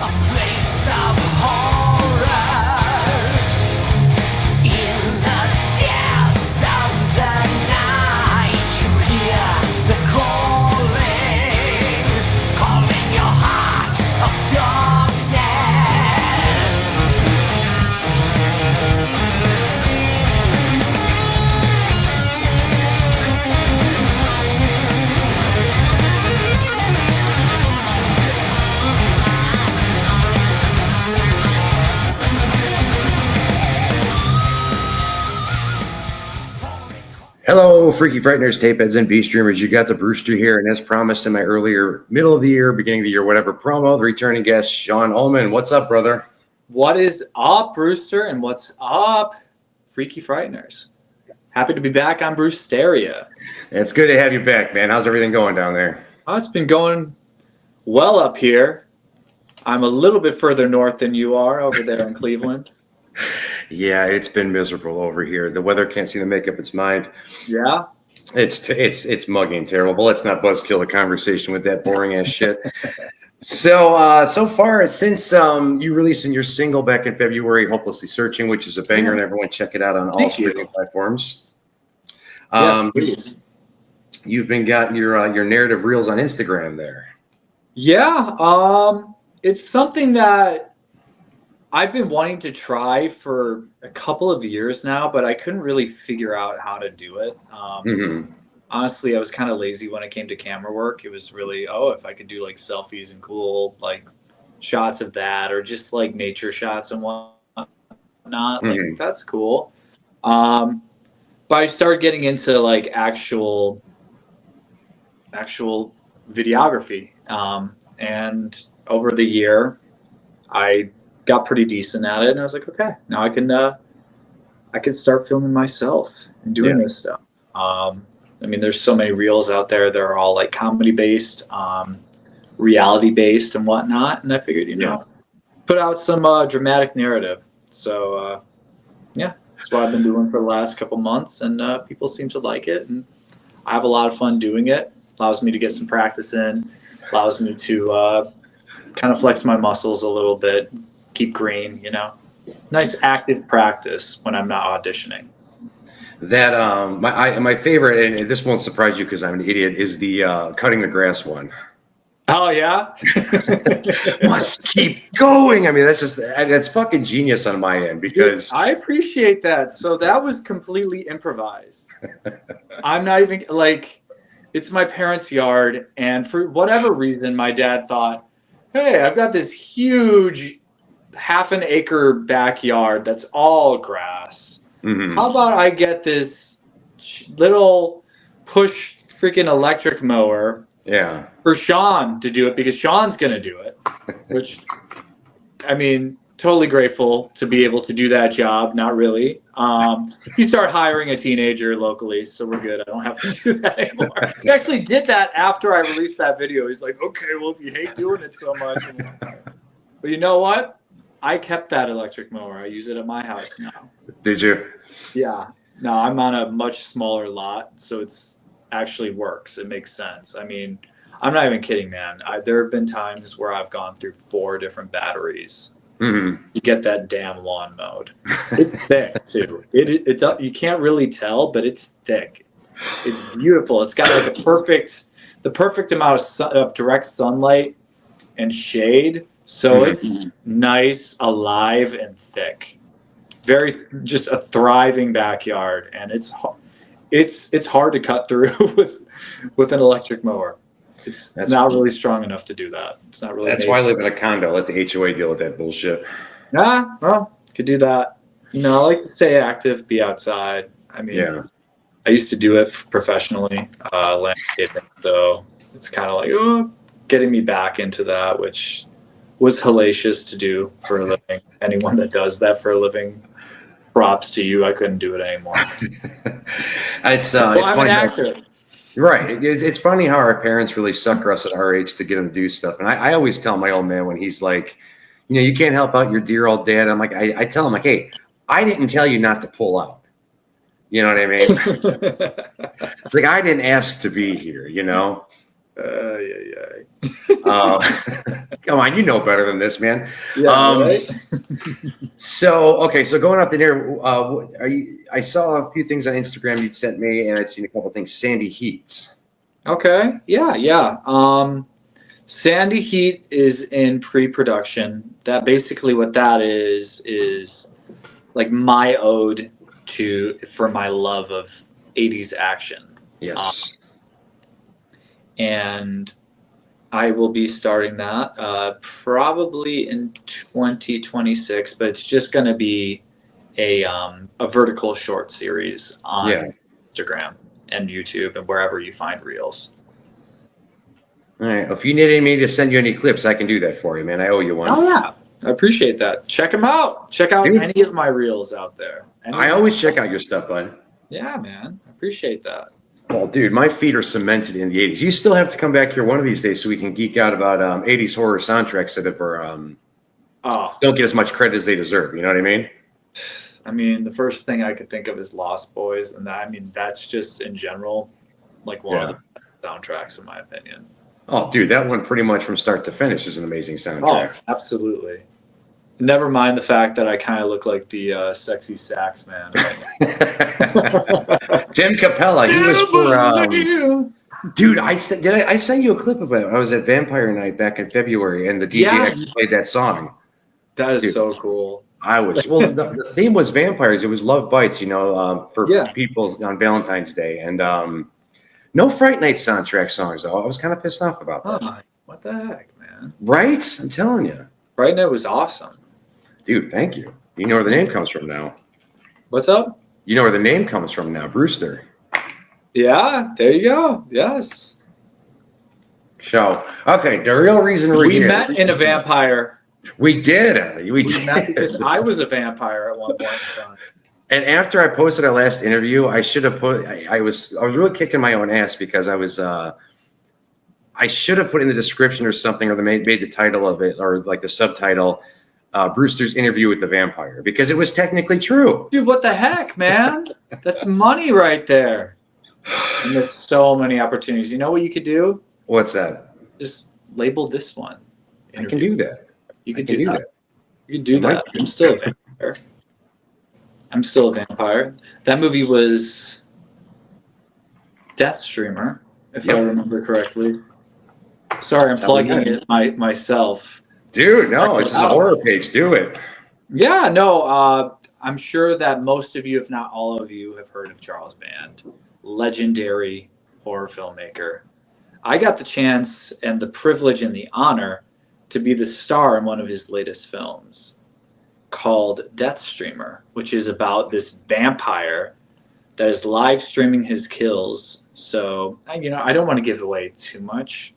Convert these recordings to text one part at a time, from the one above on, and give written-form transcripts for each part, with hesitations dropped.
place of horrors. In the depths of the night, you hear the calling your heart of darkness. Hello, Freaky Frighteners, tapeheads, and beast streamers. You got the Brewsteria here, and as promised in my earlier middle of the year, beginning of the year, whatever promo, the returning guest, Sean Ohlman. What's up, brother? What is up, Brewster, and what's up, Freaky Frighteners? Happy to be back on Brewsteria. It's good to have you back, man. How's everything going down there? Oh, it's been going well up here. I'm a little bit further north than you are over there in Cleveland. Yeah, it's been miserable over here. The weather can't seem to make up its mind. Yeah? It's muggy and terrible. But let's not buzzkill the conversation with that boring ass shit. So far, since you releasing your single back in February, Hopelessly Searching, which is a banger, and everyone check it out on all streaming platforms. Yes, please. You've been got your narrative reels on Instagram there. Yeah, it's something that I've been wanting to try for a couple of years now, but I couldn't really figure out how to do it. Honestly, I was kind of lazy when it came to camera work. It was really, if I could do like selfies and cool like shots of that, or just like nature shots and whatnot, like that's cool. But I started getting into like actual videography, and over the year, I got pretty decent at it, and I was like, okay, now I can start filming myself and doing this stuff. I mean, there's so many reels out there. They're all like comedy based, reality based, and whatnot. And I figured, put out some dramatic narrative. So that's what I've been doing for the last couple months, and people seem to like it, and I have a lot of fun doing it. Allows me to get some practice in. Allows me to kind of flex my muscles a little bit. Keep green, nice active practice when I'm not auditioning. That my favorite, and this won't surprise you because I'm an idiot, is the cutting the grass one. Oh yeah. Must keep going. I mean, that's fucking genius on my end, because I appreciate that. So that was completely improvised. I'm not even like, it's my parents' yard, and for whatever reason my dad thought, hey, I've got this huge half an acre backyard that's all grass. How about I get this little push freaking electric mower for Sean to do it, because Sean's gonna do it, which I mean, totally grateful to be able to do that job. Not really. He started hiring a teenager locally, so we're good. I don't have to do that anymore. He actually did that after I released that video. He's like, okay, well, if you hate doing it so much. But you know what? I kept that electric mower. I use it at my house now. Did you? Yeah. No, I'm on a much smaller lot, so it's actually works. It makes sense. I mean, I'm not even kidding, man. There have been times where I've gone through 4 different batteries to get that damn lawn mowed. It's thick too. You can't really tell, but it's thick. It's beautiful. It's got like the perfect amount of direct sunlight and shade. So it's nice, alive, and thick. Just a thriving backyard, and it's hard to cut through with an electric mower. That's not really strong enough to do that. It's not really. That's why I live in a condo. Let the HOA deal with that bullshit. Well, could do that. I like to stay active, be outside. I mean, I used to do it professionally, landscaping. So it's kind of like getting me back into that, which was hellacious to do for a living. Anyone that does that for a living, props to you. I couldn't do it anymore. It's I'm funny an actor. Right. It's funny how our parents really sucker us at our age to get them to do stuff. And I always tell my old man when he's like, you can't help out your dear old dad. I'm like, I tell him, like, hey, I didn't tell you not to pull out. You know what I mean? It's like, I didn't ask to be here, Come on, you know better than this, man. Yeah, right? So going off the air, are you? I saw a few things on Instagram you'd sent me, and I'd seen a couple of things. Sandy Heat. Okay. Yeah. Sandy Heat is in pre-production. That basically what that is like my ode for my love of 80s action. Yes. And I will be starting that probably in 2026, but it's just going to be a vertical short series on Instagram and YouTube and wherever you find reels. All right. If you need me to send you any clips, I can do that for you, man. I owe you one. Oh yeah, I appreciate that. Check them out. Check out Dude, any of my reels out there. I always check out your stuff, bud. Yeah, man. I appreciate that. Well, dude, my feet are cemented in the 80s. You still have to come back here one of these days so we can geek out about 80s horror soundtracks that don't get as much credit as they deserve. You know what I mean? I mean, the first thing I could think of is Lost Boys, and that's just in general like one of the best soundtracks in my opinion. Oh, dude, that one pretty much from start to finish is an amazing soundtrack. Oh, absolutely. Never mind the fact that I kind of look like the sexy sax man. Tim Capella, he was for. Dude, I sent you a clip of it. I was at Vampire Night back in February, and the DJ actually played that song. That is so cool. I was the theme was vampires. It was Love Bites, for people on Valentine's Day, and no Fright Night soundtrack songs. Though I was kind of pissed off about that. What the heck, man? Right? I'm telling you. Fright Night was awesome. Dude, thank you. You know where the name comes from now. What's up? You know where the name comes from now, Brewster. Yeah, there you go. Yes. So, okay, the real reason we met in a vampire. We did. We met because I was a vampire at one point in time. And after I posted our last interview, I should have put. I was really kicking my own ass because I was. I should have put in the description or something, or made the title of it, or like the subtitle, Brewster's interview with the vampire, because it was technically true. Dude, what the heck, man? That's money right there. And there's so many opportunities. You know what you could do? What's that? Just label this one. I can do that. You could do that. You could do that. I'm still a vampire. That movie was Death Streamer, if I remember correctly. Sorry, I'm plugging it myself. Dude, no, it's a horror page. Do it. Yeah, no, I'm sure that most of you, if not all of you, have heard of Charles Band, legendary horror filmmaker. I got the chance and the privilege and the honor to be the star in one of his latest films called Death Streamer, which is about this vampire that is live streaming his kills. So, I don't want to give away too much,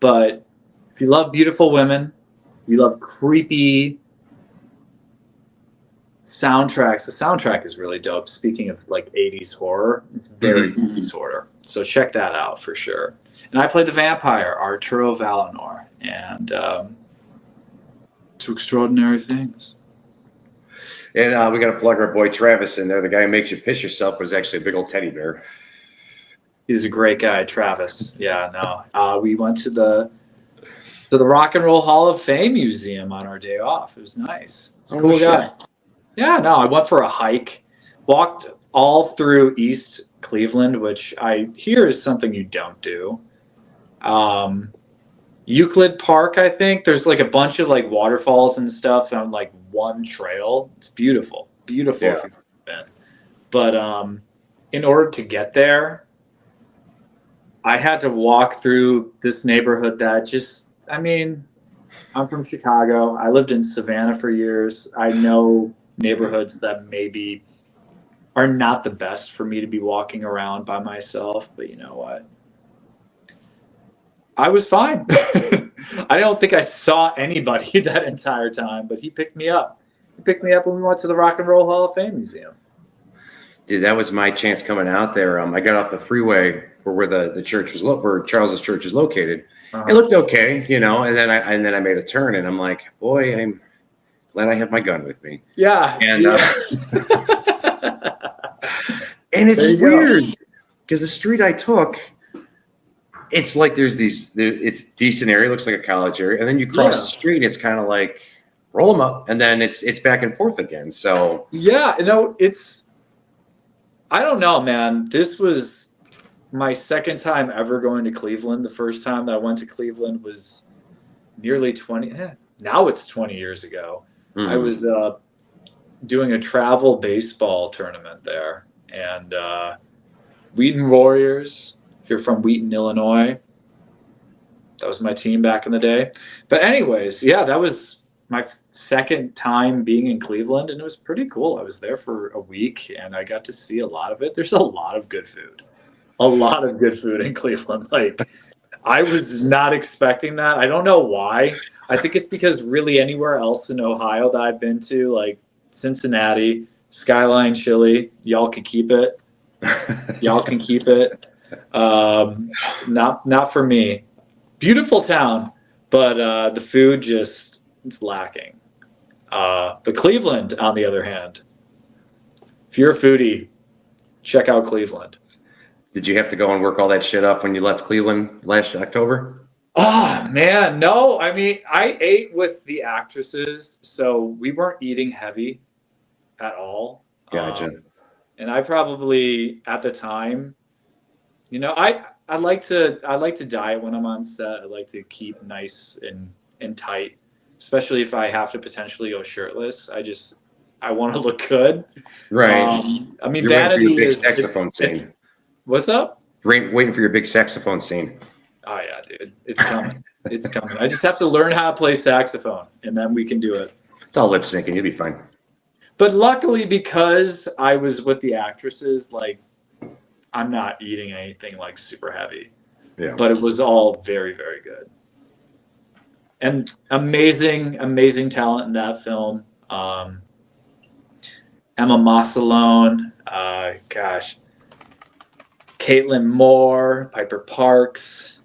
but if you love beautiful women, you love creepy soundtracks. The soundtrack is really dope. Speaking of like 80s horror, it's very 80s horror. So check that out for sure. And I played the vampire, Arturo Valinor, and to extraordinary things. And we got to plug our boy Travis in there. The guy who makes you piss yourself was actually a big old teddy bear. He's a great guy, Travis. Yeah, no. We went to the Rock and Roll Hall of Fame Museum on our day off. It was nice. It's a cool guy. Yeah, no, I went for a hike, walked all through East Cleveland, which I hear is something you don't do. Euclid Park, I think. There's like a bunch of like waterfalls and stuff on like one trail. It's beautiful. Beautiful if you've been. But in order to get there, I had to walk through this neighborhood that I'm from Chicago. I lived in Savannah for years. I know neighborhoods that maybe are not the best for me to be walking around by myself, but you know what? I was fine. I don't think I saw anybody that entire time, but he picked me up. He picked me up when we went to the Rock and Roll Hall of Fame Museum. Dude, that was my chance coming out there. I got off the freeway where the church was where Charles's church is located. It looked okay, and then I made a turn, and I'm like, boy, I'm glad I have my gun with me. Yeah. And and it's weird because the street I took, It's like it's decent area, looks like a college area, and then you cross the street, it's kind of like roll them up, and then it's back and forth again. So yeah, I don't know, man. This was my second time ever going to Cleveland. The first time that I went to Cleveland was nearly 20. Now it's 20 years ago. Mhm. I was doing a travel baseball tournament there, and Wheaton Warriors. If you're from Wheaton, Illinois, that was my team back in the day. But anyways, yeah, that was my second time being in Cleveland, and it was pretty cool. I was there for a week, and I got to see a lot of it. There's a lot of good food. A lot of good food in Cleveland. Like, I was not expecting that. I don't know why. I think it's because really anywhere else in Ohio that I've been to, like Cincinnati, Skyline Chili, y'all can keep it. Y'all can keep it. Not for me. Beautiful town, but the food just it's lacking. But Cleveland, on the other hand, if you're a foodie, check out Cleveland. did you have to go and work all that shit up when you left Cleveland last October? Oh man, no. I mean, I ate with the actresses, so we weren't eating heavy at all. Gotcha. And I probably at the time, I like to diet when I'm on set. I like to keep nice and tight, especially if I have to potentially go shirtless. I want to look good. Right. I mean, You're waiting for vanity your big is saxophone scene. What's up? Waiting for your big saxophone scene. Oh yeah, dude, it's coming. It's coming. I just have to learn how to play saxophone, and then we can do it. It's all lip syncing. You'll be fine. But luckily, because I was with the actresses, like I'm not eating anything like super heavy. Yeah. But it was all very, very good. And amazing, amazing talent in that film. Emma Massalone, Caitlin Moore, Piper Parks,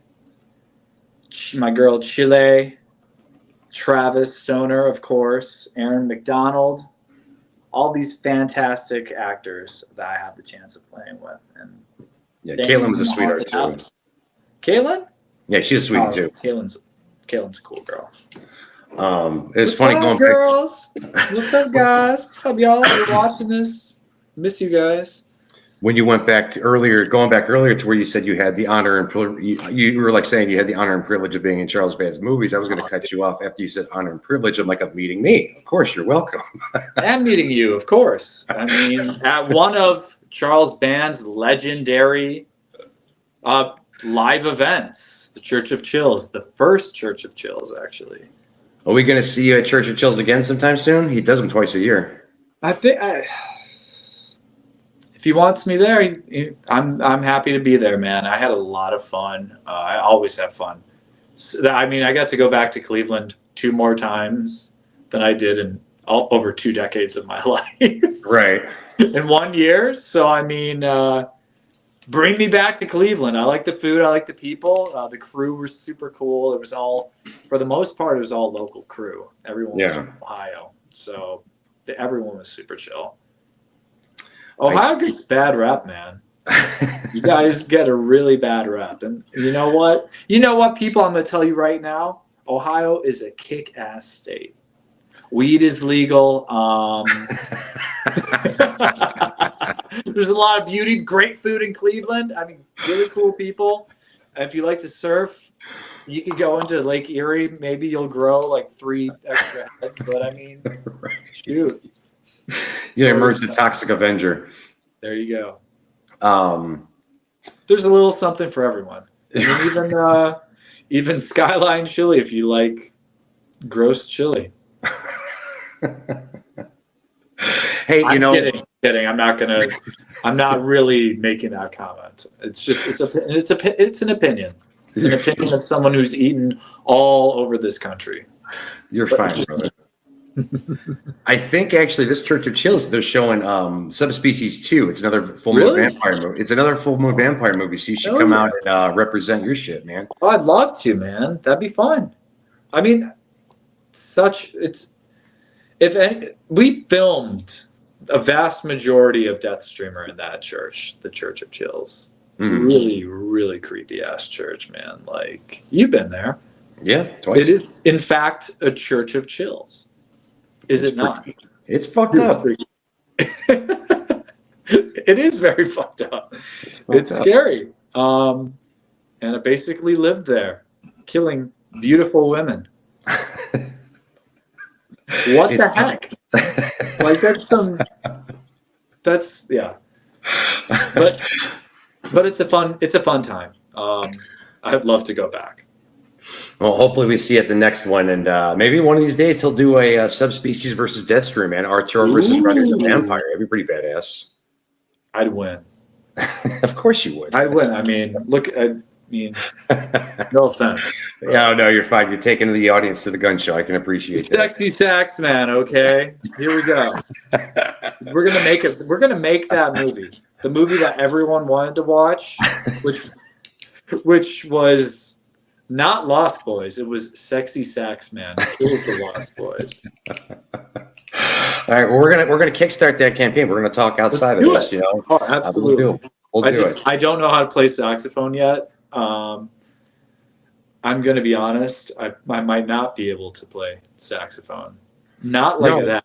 my girl Chile, Travis Stoner, of course, Aaron McDonald, all these fantastic actors that I had the chance of playing with. And yeah, Caitlin was a sweetheart too. Caitlin? Yeah, she's a sweetie too. Caitlin's a cool girl. It was funny going girls? What's up, guys? What's up, y'all? You're watching this. Miss you guys. When you went back to earlier to where you said you had the honor and you were like saying you had the honor and privilege of being in Charles Band's movies. I was going to cut you off after you said honor and privilege. I'm like, of meeting me. Of course, you're welcome. And meeting you, of course. I mean, at one of Charles Band's legendary live events, the Church of Chills, the first Church of Chills, actually. Are we going to see you at Church of Chills again sometime soon? He does them twice a year. I think if he wants me there, I'm happy to be there, man. I had a lot of fun. I always have fun. I mean, I got to go back to Cleveland 2 more times than I did in over 2 decades of my life. Right. In 1 year. So, I mean, bring me back to Cleveland. I like the food. I like the people. The crew was super cool. It was all, for the most part, it was all local crew. Everyone was from Ohio. So everyone was super chill. Ohio gets bad rep, man. You guys get a really bad rep. And you know what? People, I'm going to tell you right now, Ohio is a kick-ass state. Weed is legal. There's a lot of beauty, great food in Cleveland. I mean, really cool people. If you like to surf, you could go into Lake Erie. Maybe you'll grow like 3 extra heads. But I mean, shoot. You emerge the toxic Avenger. There you go. There's a little something for everyone. And even Skyline Chili if you like gross chili. Hey, kidding. I'm not really making that comment. It's just it's an opinion. It's an opinion of someone who's eaten all over this country. You're fine, brother. I think actually this Church of Chills, they're showing Subspecies 2. It's another full moon vampire movie. It's another full moon vampire movie, so you should come out and represent your shit, man. Oh, I'd love to, man. That'd be fun. I mean, we filmed a vast majority of Death Streamer in that church, the Church of Chills. Really, really creepy ass church, man. Like, you've been there. Yeah, twice. It is, in fact, a church of chills. Is it not? It's fucked It's up. freaky. It is very fucked up. It's It's fucked up. scary. And I basically lived there, killing beautiful women. What the heck? Like, that's yeah. But it's a fun time. I'd love to go back. Well, hopefully we see you at the next one, and maybe one of these days he'll do a subspecies versus Deathstream, man. Arturo versus Riders of Vampire. That'd be pretty badass. I'd win. Of course you would. I'd win. I mean, no offense. Yeah, no, you're fine. You're taking the audience to the gun show. I can appreciate that. Sexy sax man, okay? Here we go. We're gonna make it. We're gonna make that movie. The movie that everyone wanted to watch, which was not Lost Boys. It was Sexy Sax Man. Kills the Lost Boys. All right, well, we're gonna kickstart that campaign. We're gonna talk outside of this, you know. Oh, absolutely. We'll do it. I don't know how to play saxophone yet. I'm going to be honest. I might not be able to play saxophone. Not like that.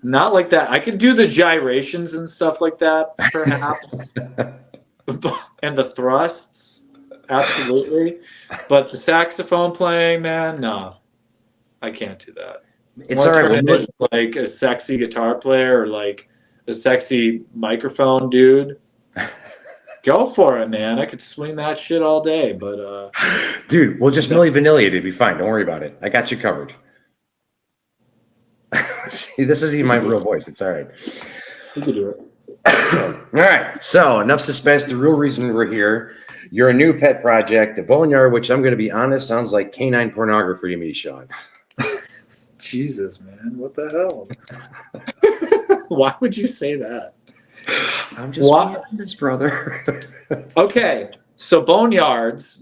Not like that. I can do the gyrations and stuff like that, perhaps. And the thrusts, absolutely. But the saxophone playing, man, no. I can't do that. It's all right. Like a sexy guitar player or like a sexy microphone dude. Go for it, man. I could swing that shit all day, but dude, we'll just Milli Vanilli. It'd be fine. Don't worry about it. I got you covered. See, this isn't my real voice. It's all right. We could do it. All right. So enough suspense. The real reason we're here. You're a new pet project, the Boneyard, which I'm going to be honest, sounds like canine pornography to me, Sean. Jesus, man. What the hell? Why would you say that? I'm just this, brother. Okay, so Boneyards.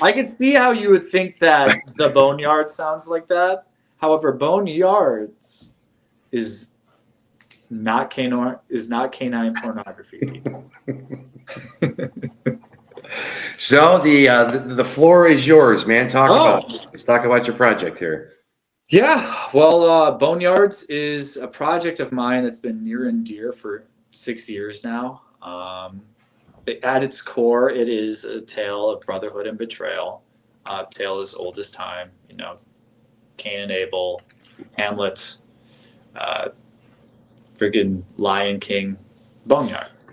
I can see how you would think that the Boneyard sounds like that. However, Boneyards is not canine pornography. So the floor is yours, man. Let's talk about your project here. Yeah, well, Boneyards is a project of mine that's been near and dear for 6 years now. At its core, it is a tale of brotherhood and betrayal. Tale as old as time, you know, Cain and Abel, Hamlet, friggin' Lion King, Boneyards.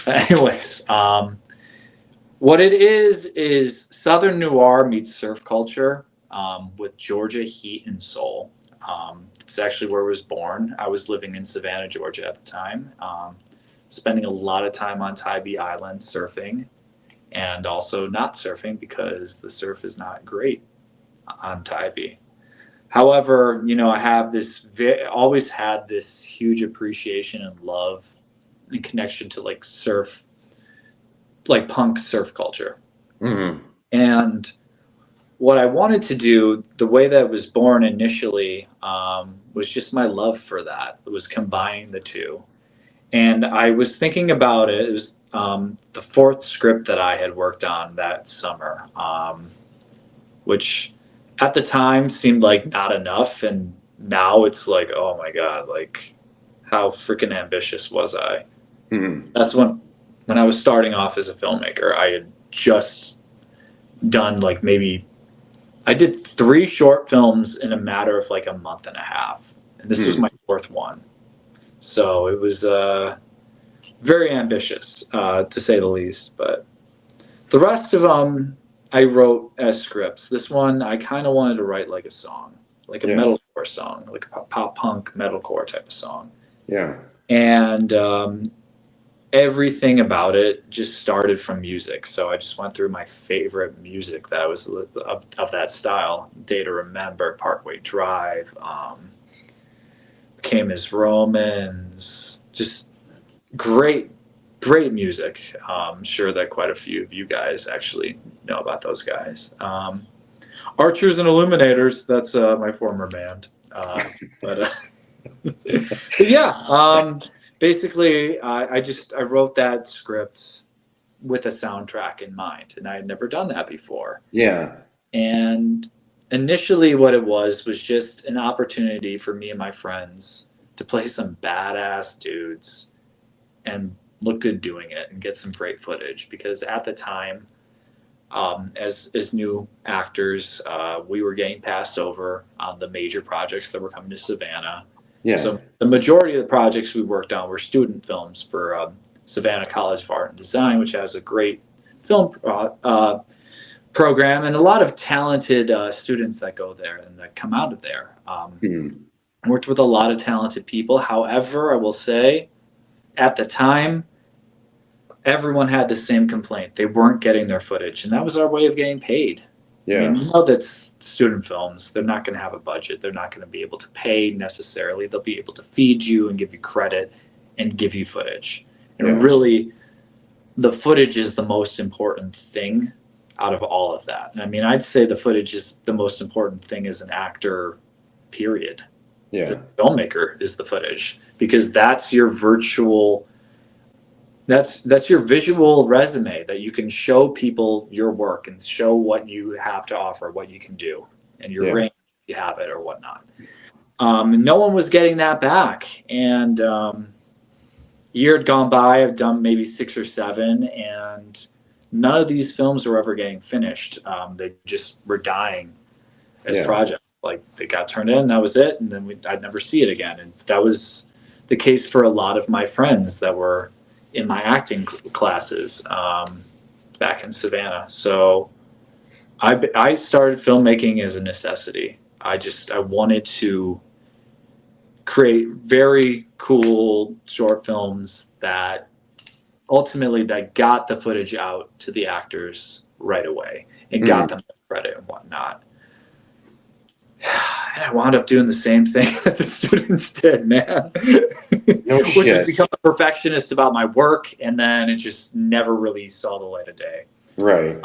Anyways, what it is Southern noir meets surf culture. With Georgia heat and soul. It's actually where I was born. I was living in Savannah, Georgia at the time, spending a lot of time on Tybee Island surfing and also not surfing because the surf is not great on Tybee. However, you know, I have always had this huge appreciation and love and connection to like surf, like punk surf culture. Mm-hmm. And what I wanted to do, the way that it was born initially, was just my love for that. It was combining the two. And I was thinking about it. It was the fourth script that I had worked on that summer, which at the time seemed like not enough. And now it's like, oh my God, like how freaking ambitious was I? Mm-hmm. That's when I was starting off as a filmmaker. I had just done like I did 3 short films in a matter of like a month and a half. And this was my 4th one. So it was very ambitious, to say the least. But the rest of them I wrote as scripts. This one I kind of wanted to write like a song, like a metalcore song, like a pop punk metalcore type of song. Yeah. And everything about it just started from music. So I just went through my favorite music that was of that style. Day to Remember, Parkway Drive, Came as Romans, just great music. I'm sure that quite a few of you guys actually know about those guys. Archers and Illuminators, that's my former band. But yeah, basically, I wrote that script with a soundtrack in mind, and I had never done that before. Yeah. And initially, what it was just an opportunity for me and my friends to play some badass dudes and look good doing it and get some great footage. Because at the time, as new actors, we were getting passed over on the major projects that were coming to Savannah. Yeah. So the majority of the projects we worked on were student films for Savannah College of Art and Design, which has a great film program and a lot of talented students that go there and that come out of there. Worked with a lot of talented people. However, I will say, at the time, everyone had the same complaint. They weren't getting their footage, and that was our way of getting paid. Yeah. I mean, you know that student films, they're not going to have a budget. They're not going to be able to pay necessarily. They'll be able to feed you and give you credit and give you footage. And really, the footage is the most important thing out of all of that. And I mean, I'd say the footage is the most important thing as an actor, period. Yeah. The filmmaker is the footage, because that's your that's your visual resume that you can show people your work and show what you have to offer, what you can do, and your range if you have it or whatnot. No one was getting that back, and year had gone by. I've done maybe 6 or 7, and none of these films were ever getting finished. They just were dying as projects. Like, they got turned in, that was it, and then I'd never see it again. And that was the case for a lot of my friends that were in my acting classes back in Savannah. So I started filmmaking as a necessity. I wanted to create very cool short films that ultimately got the footage out to the actors right away and got them credit and whatnot. And I wound up doing the same thing that the students did, man. No Which shit. is become a perfectionist about my work, and then it just never really saw the light of day. Right.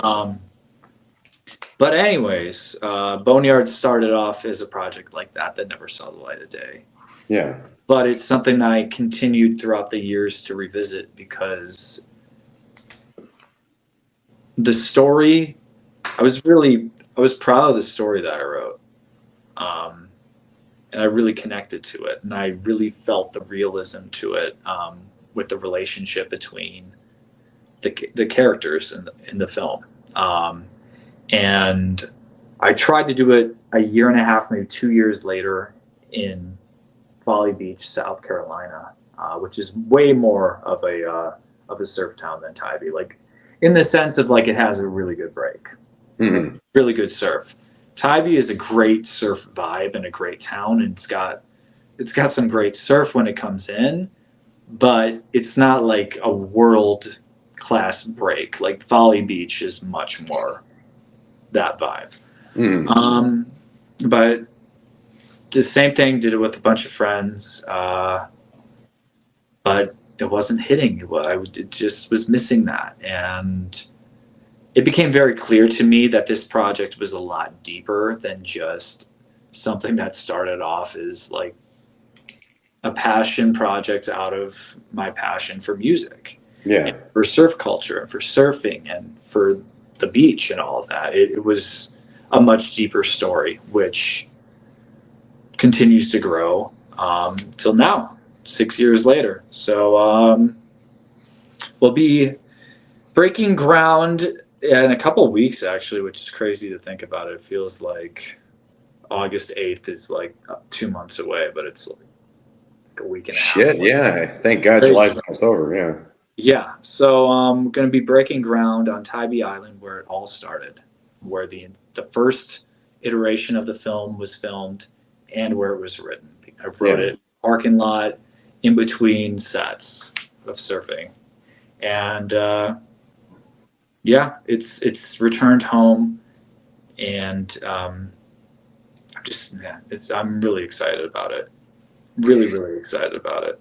But anyways, Boneyards started off as a project like that never saw the light of day. Yeah. But it's something that I continued throughout the years to revisit, because the story, I was proud of the story that I wrote. And I really connected to it, and I really felt the realism to it, with the relationship between the characters in the film. And I tried to do it a year and a half, maybe 2 years later, in Folly Beach, South Carolina, which is way more of a surf town than Tybee. Like, in the sense of, like, it has a really good break, really good surf. Tybee is a great surf vibe and a great town, and it's got some great surf when it comes in, but it's not like a world class break. Like, Folly Beach is much more that vibe. But the same thing, did it with a bunch of friends, but it wasn't hitting. It just was missing that, and it became very clear to me that this project was a lot deeper than just something that started off as like a passion project out of my passion for music, and for surf culture and for surfing and for the beach and all of that. It was a much deeper story, which continues to grow till now, 6 years later. So we'll be breaking ground in a couple of weeks, actually, which is crazy to think about. It feels like August 8th is like 2 months away, but it's like a week and a half. Shit, yeah. Thank God July's almost over, yeah. Yeah, so I'm going to be breaking ground on Tybee Island, where it all started, where the first iteration of the film was filmed and where it was written. I wrote it parking lot in between sets of surfing. And it's returned home, and I'm really excited about it. Really, really excited about it.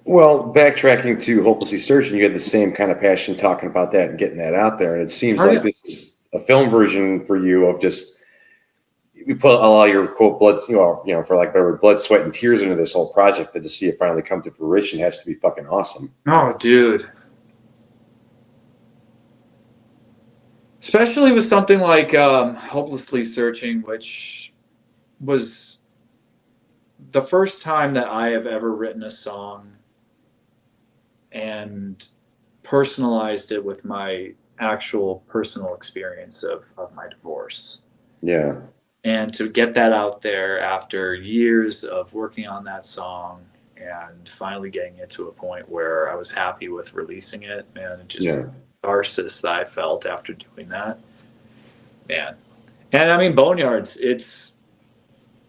Well, backtracking to Hopelessly Searching, you had the same kind of passion talking about that and getting that out there. And it seems this is a film version for you of just you put a lot of your quote blood, for like whatever, blood, sweat, and tears into this whole project, that to see it finally come to fruition has to be fucking awesome. Oh, dude. Especially with something like Hopelessly Searching, which was the first time that I have ever written a song and personalized it with my actual personal experience of my divorce. Yeah. And to get that out there after years of working on that song and finally getting it to a point where I was happy with releasing it, and just catharsis that I felt after doing that, man. And I mean, Boneyards,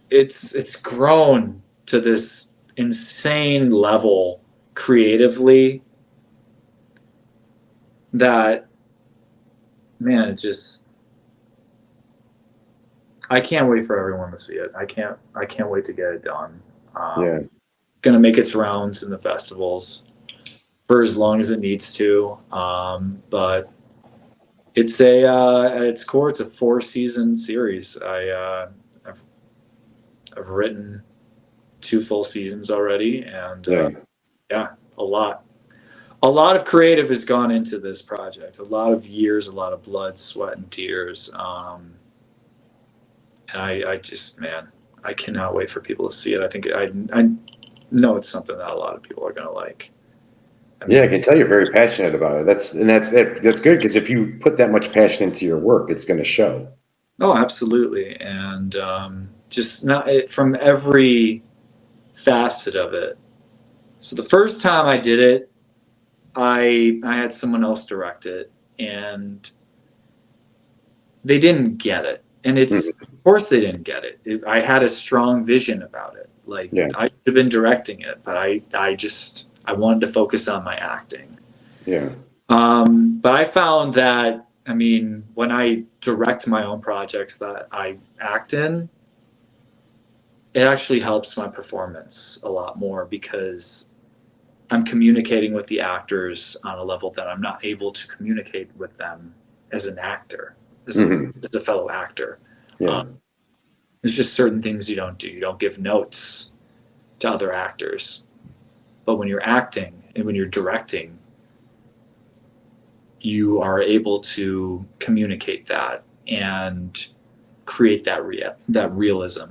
it's grown to this insane level creatively that, man, it just, I can't wait for everyone to see it. I can't wait to get it done. It's gonna make its rounds in the festivals for as long as it needs to. But it's at its core, it's a 4-season series. I've written 2 full seasons already, and a lot of creative has gone into this project. A lot of years, a lot of blood, sweat, and tears. And I just, man, I cannot wait for people to see it. I think I know it's something that a lot of people are going to like. I mean, I can tell you're very passionate about it. That's good, because if you put that much passion into your work, it's going to show. Oh, absolutely. And just from every facet of it. So the first time I did it, I had someone else direct it, and they didn't get it. And of course they didn't get it. I had a strong vision about it. Like, I should have been directing it, but I wanted to focus on my acting. Yeah. But I found that, I mean, when I direct my own projects that I act in, it actually helps my performance a lot more, because I'm communicating with the actors on a level that I'm not able to communicate with them as an actor, as a fellow actor. There's just certain things you don't do. You don't give notes to other actors. But when you're acting and when you're directing, you are able to communicate that and create that realism.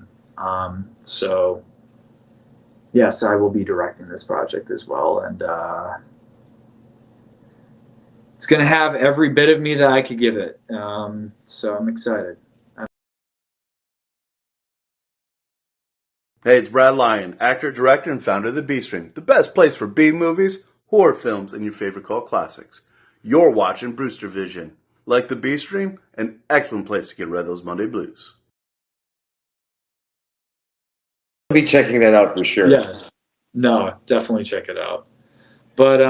So yes, I will be directing this project as well, and it's going to have every bit of me that I could give it. So I'm excited. Hey, it's Brad Lyon, actor, director, and founder of the B Stream, the best place for B movies, horror films, and your favorite cult classics. You're watching Brewster Vision. Like the B Stream, an excellent place to get rid of those Monday blues. I'll be checking that out for sure. Yes. No, definitely check it out. But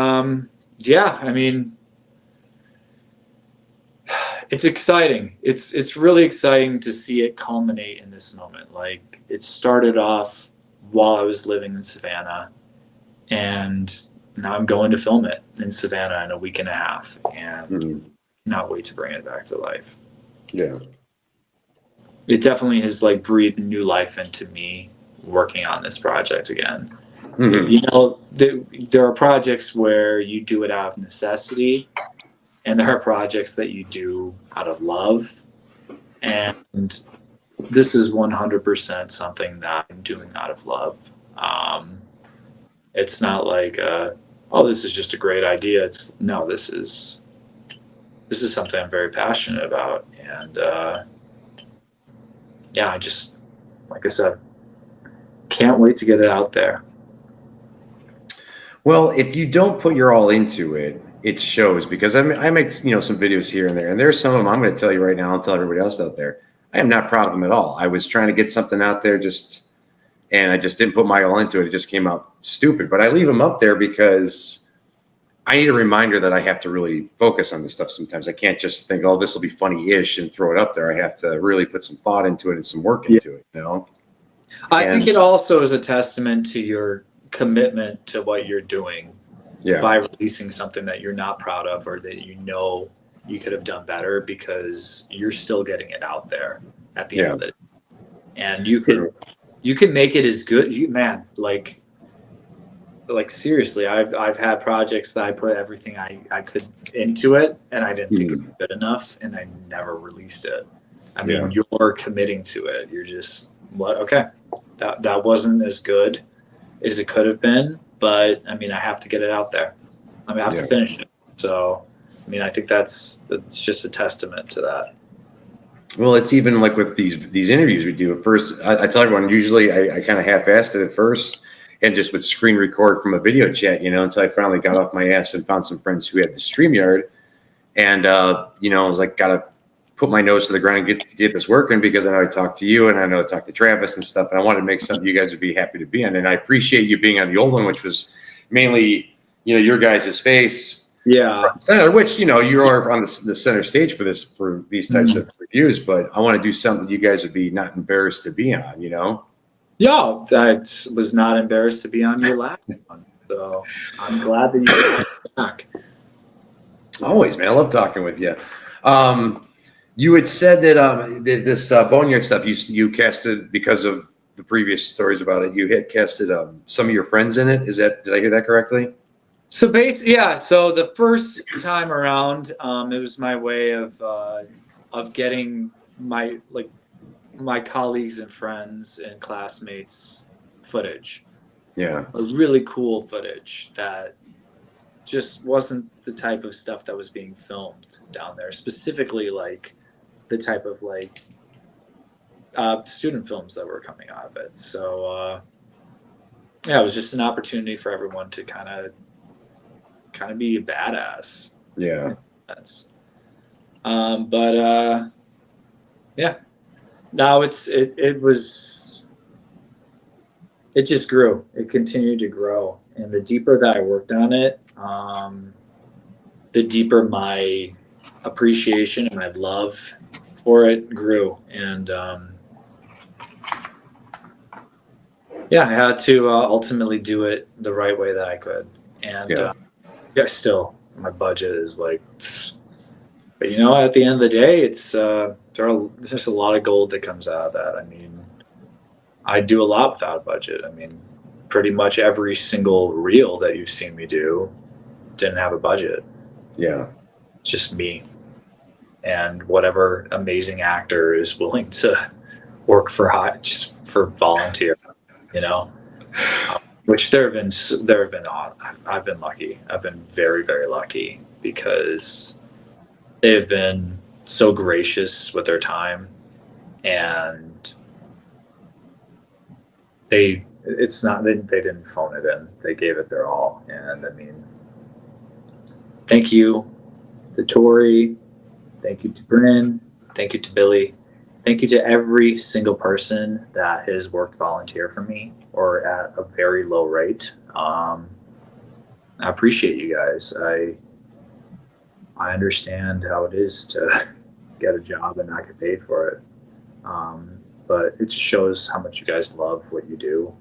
yeah, I mean, it's exciting. It's really exciting to see it culminate in this moment. Like, it started off while I was living in Savannah, and now I'm going to film it in Savannah in a week and a half, and cannot wait to bring it back to life. Yeah. It definitely has like breathed new life into me working on this project again. You know, there are projects where you do it out of necessity, and there are projects that you do out of love. And this is 100% something that I'm doing out of love. It's not like, oh, this is just a great idea. No, this is something I'm very passionate about. And yeah, I just, like I said, can't wait to get it out there. Well, if you don't put your all into it, it shows, because I make some videos here and there, and there's some of them I'm going to tell you right now. I'll tell everybody else out there, I am not proud of them at all. I was trying to get something out there, and I just didn't put my all into it. It just came out stupid. But I leave them up there because I need a reminder that I have to really focus on this stuff sometimes. I can't just think, oh, this will be funny-ish and throw it up there. I have to really put some thought into it and some work into it, I think it also is a testament to your commitment to what you're doing by releasing something that you're not proud of, or that you know you could have done better, because you're still getting it out there at the end of it. and you can make it as good. Like seriously, I've had projects that I put everything I could into it, and I didn't think it was good enough, and I never released it. I mean, you're committing to it. You're just okay, that wasn't as good as it could have been, but I mean, I have to get it out there. I mean, I have to finish it. So, I mean, I think that's just a testament to that. Well, it's even like with these interviews we do. At first, I tell everyone usually I kind of half-assed it at first, and just would screen record from a video chat, until I finally got off my ass and found some friends who had the StreamYard, and I was like, gotta put my nose to the ground and get this working, because I know I talked to you and I know I talked to Travis and stuff, and I wanted to make something you guys would be happy to be on. And I appreciate you being on the old one, which was mainly your guys' face. Yeah. Center, which you're on the center stage for these types of reviews, but I want to do something you guys would be not embarrassed to be on. Yeah, I was not embarrassed to be on your last one, so I'm glad that you came back. Always, man. I love talking with you. You had said that this Boneyard stuff you casted because of the previous stories about it. You had casted some of your friends in it. Did I hear that correctly? So So the first time around, it was my way of getting my colleagues and friends and classmates footage. Yeah. A really cool footage that just wasn't the type of stuff that was being filmed down there. Specifically, like the type of student films that were coming out of it. So it was just an opportunity for everyone to kind of be a badass. Yeah. Now it just grew. It continued to grow, and the deeper that I worked on it, the deeper my appreciation and my love for it grew. And I had to ultimately do it the right way that I could. And still, my budget is but at the end of the day, it's there's just a lot of gold that comes out of that. I mean, I do a lot without a budget. I mean, pretty much every single reel that you've seen me do didn't have a budget. Yeah. It's just me and whatever amazing actor is willing to work just for volunteer, which there have been. I've been lucky. I've been very, very lucky, because they've been so gracious with their time, and they didn't phone it in. They gave it their all. And I mean, thank you to Tori, thank you to Bryn, thank you to Billy, thank you to every single person that has worked volunteer for me or at a very low rate. I appreciate you guys. I understand how it is to get a job and not get paid for it. But it just shows how much you guys love what you do,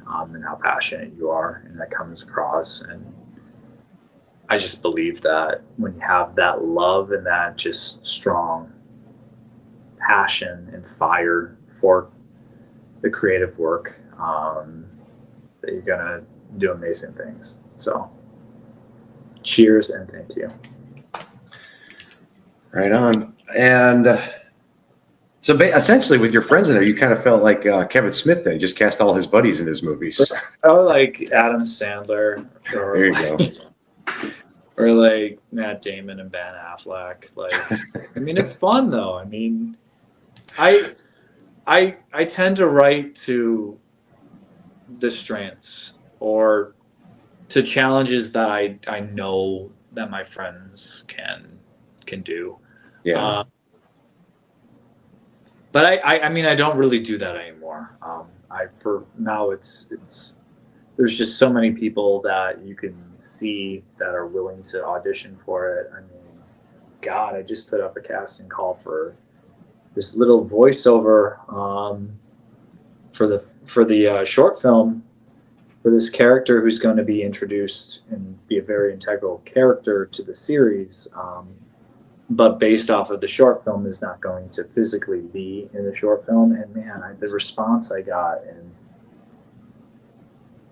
and how passionate you are, and that comes across. And I just believe that when you have that love and that just strong passion and fire for the creative work, that you're gonna do amazing things. So cheers and thank you. Right on. And so essentially with your friends in there, you kind of felt like Kevin Smith then. He just cast all his buddies in his movies. Oh, like Adam Sandler. There you go. Or like Matt Damon and Ben Affleck. I mean, it's fun though. I mean, I tend to write to the strengths or to challenges that I know that my friends can do. Yeah. But I mean, I don't really do that anymore. For now, it's there's just so many people that you can see that are willing to audition for it. I mean, God, I just put up a casting call for this little voiceover for the short film for this character who's going to be introduced and be a very integral character to the series. but based off of the short film is not going to physically be in the short film. And man, the response I got and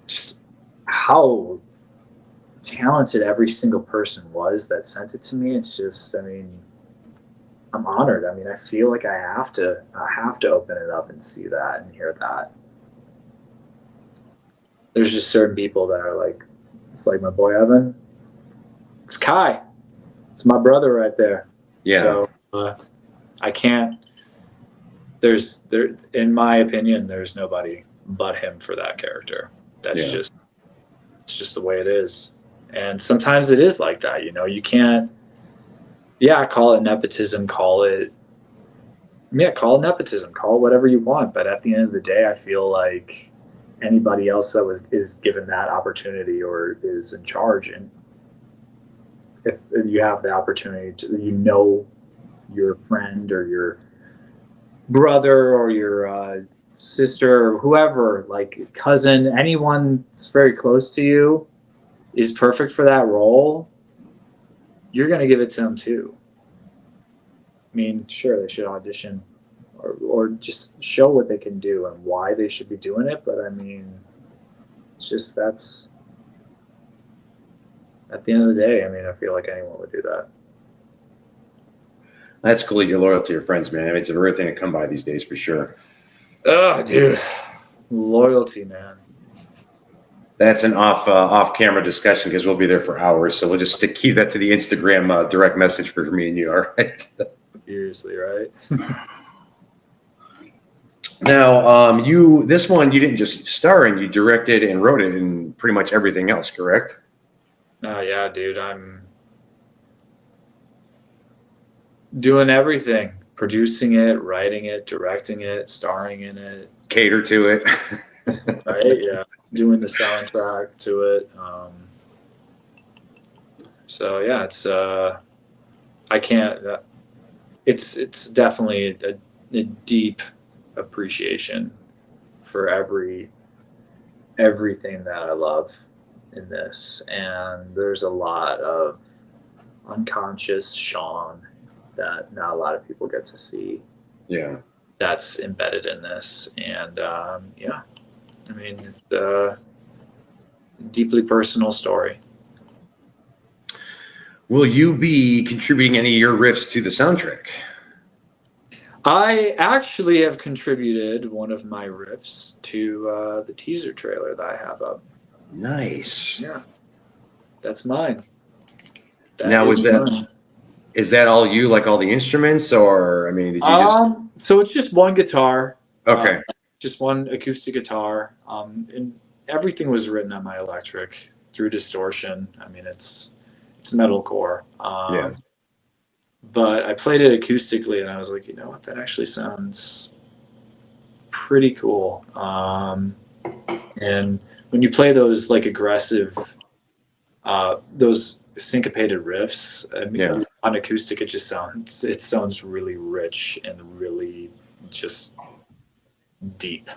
just how talented every single person was that sent it to me. It's just, I mean, I'm honored. I mean, I feel like I have to open it up and see that and hear that. There's just certain people that are like, it's like my boy Evan. It's Kai. It's my brother right there. Yeah. So I can't. In my opinion, there's nobody but him for that character. That's just, it's just the way it is. And sometimes it is like that. You know, you can't. Yeah, call it nepotism. Call it nepotism. Call it whatever you want. But at the end of the day, I feel like anybody else that is given that opportunity or is in charge, and if you have the opportunity to, you know, your friend or your brother or your sister or whoever, like cousin, anyone that's very close to you is perfect for that role, you're going to give it to them too. I mean, sure, they should audition or just show what they can do and why they should be doing it. But I mean, it's just, that's, at the end of the day, I mean, I feel like anyone would do that. That's cool. You're loyal to your friends, man. I mean, it's a rare thing to come by these days for sure. Oh, dude. Loyalty, man. That's an off-camera discussion because we'll be there for hours. So we'll just keep that to the Instagram direct message for me and you. All right. Seriously, right? Now, this one you didn't just star in, you directed and wrote it and pretty much everything else, correct? Oh, yeah, dude. I'm doing everything. Producing it, writing it, directing it, starring in it. Cater to it. Right? Yeah. Doing the soundtrack to it. So, yeah, it's, I can't, it's definitely a deep appreciation for everything that I love in this, and there's a lot of unconscious Sean that not a lot of people get to see. Yeah, that's embedded in this, and yeah, I mean, it's a deeply personal story. Will you be contributing any of your riffs to the soundtrack? I actually have contributed one of my riffs to the teaser trailer that I have up. Nice. Yeah, that's mine. Now, is that all you, like all the instruments, or I mean, did you just? So it's just one guitar. Okay. Just one acoustic guitar. And everything was written on my electric through distortion. I mean, it's metalcore. Yeah. But I played it acoustically, and I was like, you know what, that actually sounds pretty cool. And when you play those like aggressive, those syncopated riffs, I mean, on acoustic, it sounds really rich and really just deep.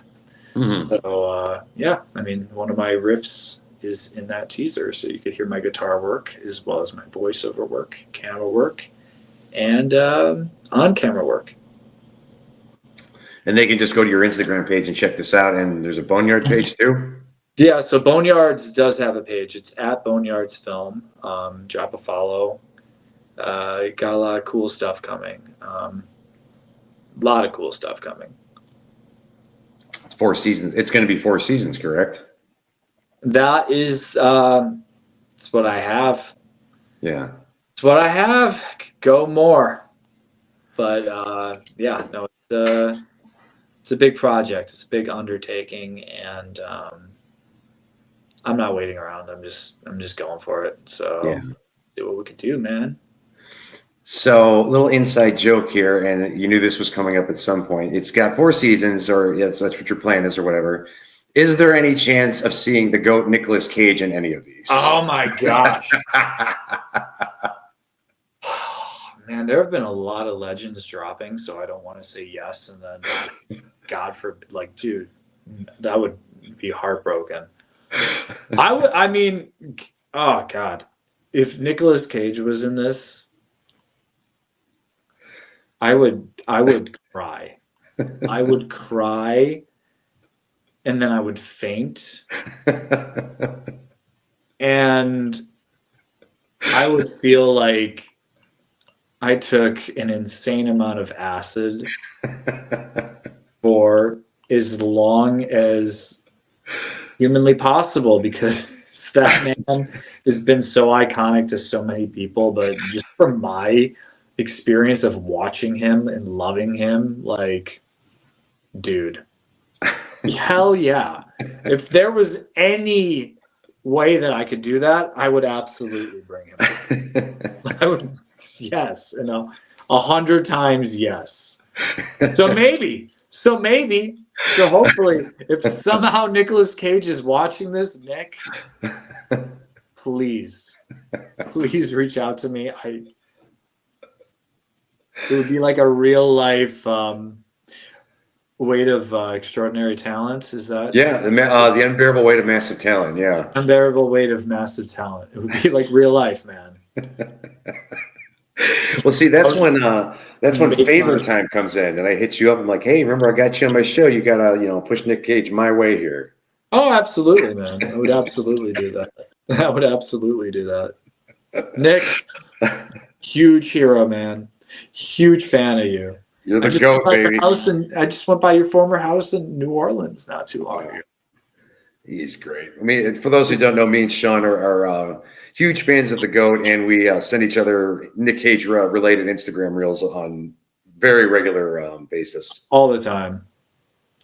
Mm-hmm. So yeah, I mean, one of my riffs is in that teaser, so you could hear my guitar work as well as my voiceover work, camera work, and on-camera work. And they can just go to your Instagram page and check this out. And there's a Boneyard page too. Yeah, so Boneyards does have a page. It's at Boneyards Film. Drop a follow. Got a lot of cool stuff coming. A lot of cool stuff coming. It's 4 seasons. It's going to be 4 seasons, correct? That is, it's what I have. Yeah. It's what I have. Go more. But yeah, no, it's a big project. It's a big undertaking, and I'm not waiting around. I'm just going for it. So see what we can do, man. So, little inside joke here, and you knew this was coming up at some point. It's got 4 seasons, or yes, that's what your plan is, or whatever. Is there any chance of seeing the GOAT Nicolas Cage in any of these? Oh my gosh. Man, there have been a lot of legends dropping, so I don't want to say yes, and then God forbid, like, dude, that would be heartbroken. I mean, oh God, if Nicolas Cage was in this, I would cry. I would cry, and then I would faint, and I would feel like I took an insane amount of acid for as long as humanly possible, because that man has been so iconic to so many people. But just from my experience of watching him and loving him, like, dude, hell yeah. If there was any way that I could do that, I would absolutely bring him. I would, yes, 100 times yes. So hopefully, if somehow Nicolas Cage is watching this, Nick, please reach out to me. It would be like a real life weight of extraordinary talent. Is that? Yeah, the unbearable weight of massive talent. Yeah. Unbearable weight of massive talent. It would be like real life, man. Well, see, that's when favor time comes in, and I hit you up. I'm like, hey, remember I got you on my show? You gotta, push Nick Cage my way here. Oh, absolutely, man. I would absolutely do that. I would absolutely do that. Nick, huge hero, man. Huge fan of you. You're the GOAT, baby. I just went by your former house in New Orleans not too long ago. He's great. I mean, for those who don't know, me and Sean are huge fans of the GOAT, and we send each other Nick Cage related Instagram reels on very regular basis. All the time.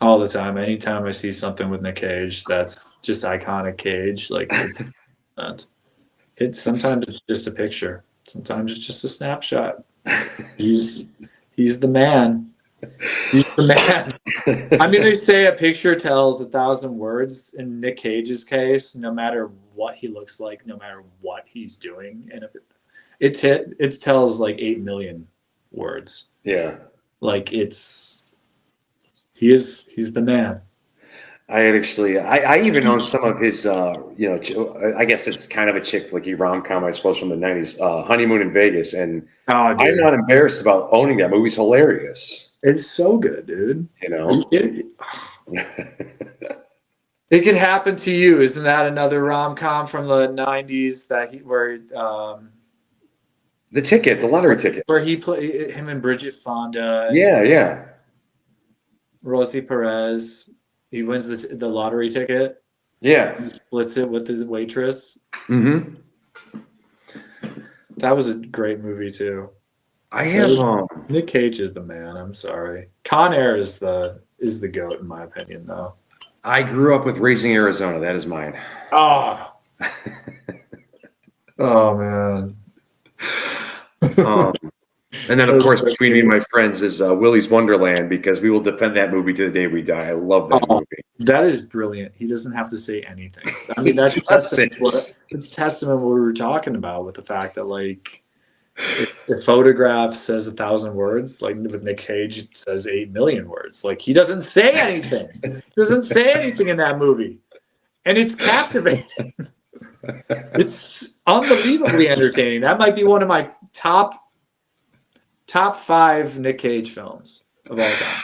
Anytime I see something with Nick Cage, that's just iconic Cage. Like, sometimes it's just a picture. Sometimes it's just a snapshot. He's the man. He's the man. I mean, they say a picture tells 1,000 words. In Nick Cage's case, no matter what he looks like, no matter what he's doing, and it tells like 8 million words. Yeah, like he's the man. I even own some of his, I guess it's kind of a chick flicky rom-com, I suppose, from the 90s, Honeymoon in Vegas. And I'm not embarrassed about owning that. Movie's hilarious. It's so good, dude. It could happen to you. Isn't that another rom-com from the 90s the ticket, the lottery ticket. Where he played him and Bridget Fonda. Yeah. Rosie Perez. He wins the lottery ticket. Yeah. He splits it with his waitress. Mm-hmm. That was a great movie too. I have Nick Cage is the man. I'm sorry. Con Air is the GOAT in my opinion, though. I grew up with Raising Arizona. That is mine. Oh. Oh man. And then, of course, between me and my friends is Willy's Wonderland, because we will defend that movie to the day we die. I love that movie. That is brilliant. He doesn't have to say anything. I mean, that's testament what we were talking about, with the fact that, like, the photograph says 1,000 words, like with Nick Cage it says 8 million words. Like, he doesn't say anything. He doesn't say anything in that movie. And it's captivating. It's unbelievably entertaining. That might be one of my top 5 Nick Cage films of all time.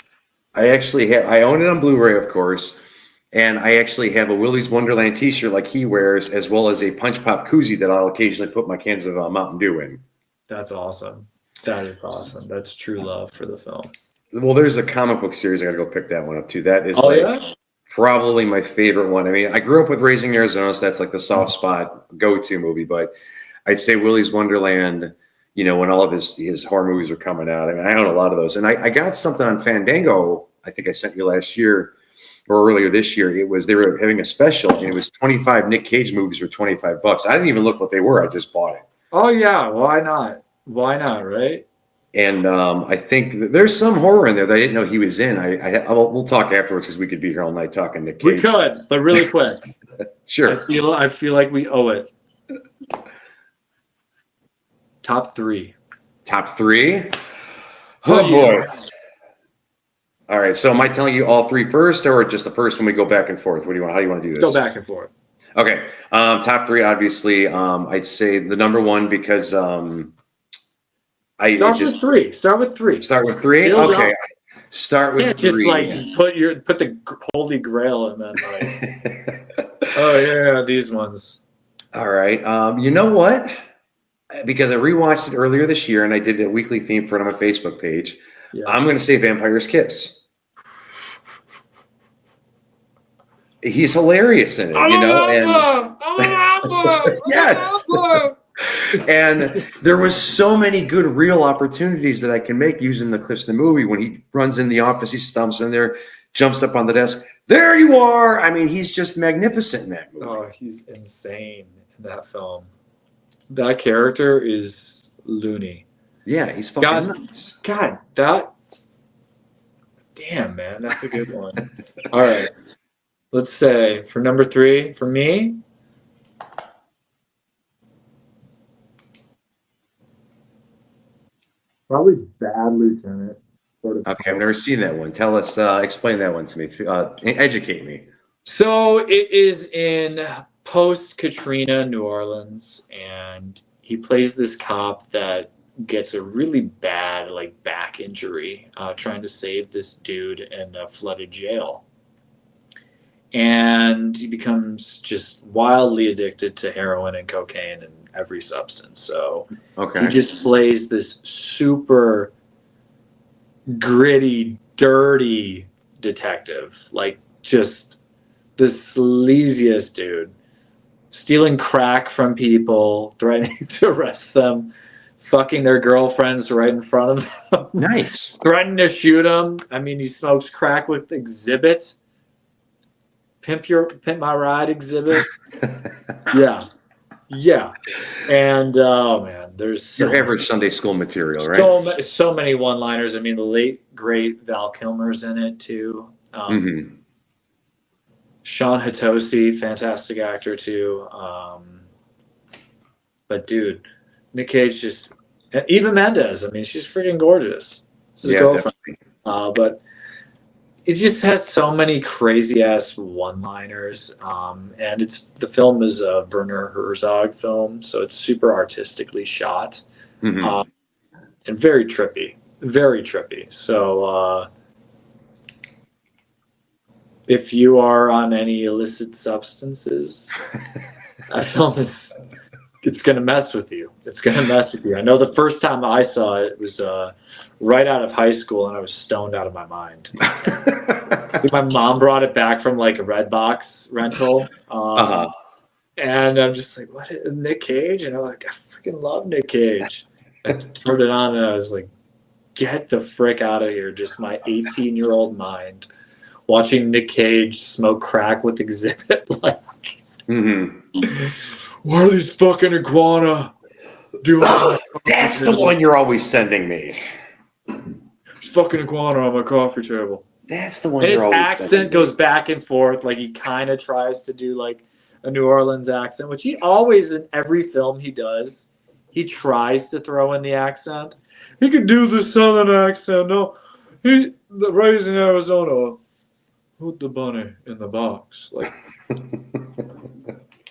I own it on Blu-ray, of course, and I actually have a Willy's Wonderland t-shirt like he wears, as well as a Punch Pop koozie that I'll occasionally put my cans of Mountain Dew in. That's awesome. That is awesome. That's true love for the film. Well, there's a comic book series. I got to go pick that one up too. That is probably my favorite one. I mean, I grew up with Raising Arizona, so that's like the soft spot go-to movie, but I'd say Willy's Wonderland, when all of his horror movies are coming out. I mean, I own a lot of those. And I got something on Fandango, I think I sent you last year or earlier this year. They were having a special, and it was 25 Nick Cage movies for $25. I didn't even look what they were. I just bought it. Oh, yeah. Why not? Why not, right? And I think there's some horror in there that I didn't know he was in. We'll talk afterwards, because we could be here all night talking Nick Cage. We could, but really quick. Sure. I feel like we owe it. Top 3. Top 3? Oh, boy. All right. So am I telling you all 3 first, or just the first when we go back and forth? How do you want to do this? Go back and forth. Okay. Top 3, obviously, I'd say the number one, because Start with three. Start with three. Start with three. Build Okay, up. start with Yeah, just three. like put the holy grail and then like, oh yeah, these ones. All right. You know what? Because I rewatched it earlier this year and I did a weekly theme for it on my Facebook page. Yeah. I'm going to say Vampire's Kiss. He's hilarious in it, you know. And yes. And there was so many good real opportunities that I can make using the clips in the movie. When he runs in the office, he stumps in there, jumps up on the desk. There you are. I mean, he's just magnificent in that movie. Oh, he's insane in that film. That character is loony. Yeah, he's fucking nuts. God, that. Damn, man, that's a good one. All right, let's say for number three, for me. Probably Bad Lieutenant. Okay, I've never seen that one. Tell us, explain that one to me. Educate me. So it is in post-Katrina New Orleans, and he plays this cop that gets a really bad like back injury trying to save this dude in a flooded jail. And he becomes just wildly addicted to heroin and cocaine and every substance. So he just plays this super gritty, dirty detective, like just the sleaziest dude, stealing crack from people, threatening to arrest them, fucking their girlfriends right in front of them. Nice. Threatening to shoot them. I mean, he smokes crack with Exhibit. Pimp My Ride Exhibit. Yeah. And oh man, there's Your average Sunday school material, right? so many one-liners. I mean, the late great Val Kilmer's in it too. Sean Hatosi, fantastic actor too. But dude, Nick Cage just Eva Mendes. I mean, she's freaking gorgeous. It's his girlfriend. But it just has so many crazy ass one-liners, and the film is a Werner Herzog film, so it's super artistically shot, and very trippy. So if you are on any illicit substances, that film it's gonna mess with you. I know the first time I saw it was right out of high school, and I was stoned out of my mind. My mom brought it back from like a Redbox rental, and I'm just like, "What? Nick Cage?" And I'm like, "I freaking love Nick Cage." I turned it on, and I was like, "Get the frick out of here!" Just my 18-year-old mind watching Nick Cage smoke crack with Exhibit. Like, what are these fucking iguana doing? That's the one you're always sending me. Fucking iguana on my coffee table. That's the one. And his you're always accent goes back and forth. Like he kind of tries to do like a New Orleans accent, which he always in every film he does, he tries to throw in the accent. He could do the Southern accent. No, raised in Arizona. Put the bunny in the box. Like